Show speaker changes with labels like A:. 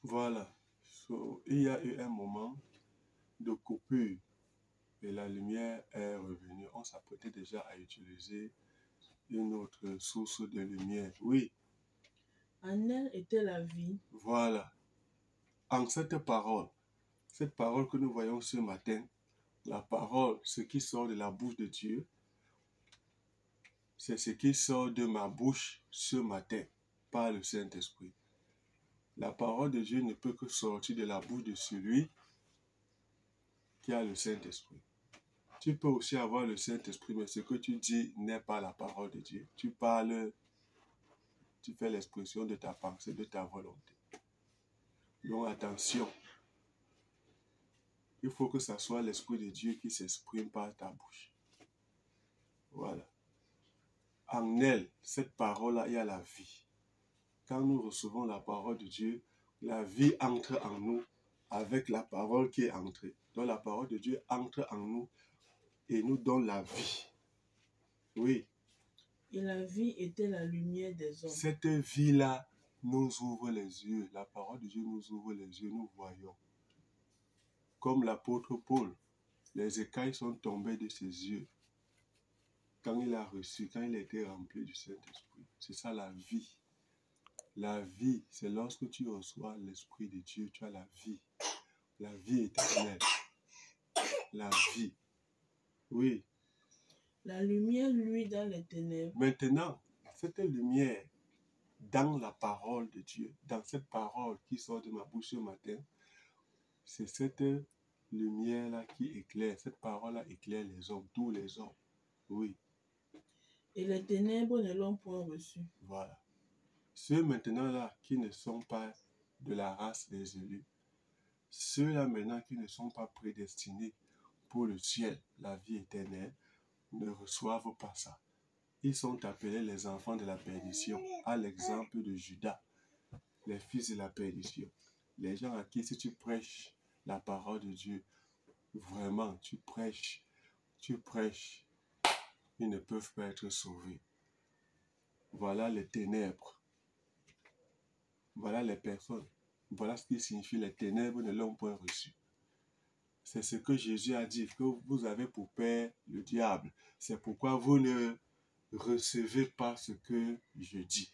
A: Voilà. Il y a eu un moment de coupure et la lumière est revenue. On s'apprêtait déjà à utiliser une autre source de lumière. Oui.
B: En elle était la vie.
A: Voilà. En cette parole que nous voyons ce matin, la parole, ce qui sort de la bouche de Dieu, c'est ce qui sort de ma bouche ce matin par le Saint-Esprit. La parole de Dieu ne peut que sortir de la bouche de celui qui a le Saint-Esprit. Tu peux aussi avoir le Saint-Esprit, mais ce que tu dis n'est pas la parole de Dieu. Tu parles, tu fais l'expression de ta pensée, de ta volonté. Donc attention, il faut que ce soit l'Esprit de Dieu qui s'exprime par ta bouche. Voilà. En elle, cette parole-là, il y a la vie. Quand nous recevons la parole de Dieu, la vie entre en nous avec la parole qui est entrée. Donc la parole de Dieu entre en nous et nous donne la vie. Oui.
B: Et la vie était la lumière des hommes.
A: Cette vie-là nous ouvre les yeux. La parole de Dieu nous ouvre les yeux. Nous voyons. Comme l'apôtre Paul, les écailles sont tombées de ses yeux. Quand il a reçu, quand il a été rempli du Saint-Esprit. C'est ça la vie. La vie, c'est lorsque tu reçois l'Esprit de Dieu, tu as la vie. La vie éternelle. La vie. Oui.
B: La lumière, lui, dans les ténèbres.
A: Maintenant, cette lumière dans la parole de Dieu, dans cette parole qui sort de ma bouche ce matin, c'est cette lumière-là qui éclaire. Cette parole-là éclaire les hommes, tous les hommes. Oui.
B: Et les ténèbres ne l'ont point reçu.
A: Voilà. Ceux maintenant-là qui ne sont pas de la race des élus, ceux-là maintenant qui ne sont pas prédestinés pour le ciel, la vie éternelle, ne reçoivent pas ça. Ils sont appelés les enfants de la perdition, à l'exemple de Judas, les fils de la perdition. Les gens à qui si tu prêches la parole de Dieu, vraiment tu prêches, ils ne peuvent pas être sauvés. Voilà les ténèbres. Voilà les personnes. Voilà ce qui signifie les ténèbres ne l'ont point reçu. C'est ce que Jésus a dit, que vous avez pour père le diable. C'est pourquoi vous ne recevez pas ce que je dis.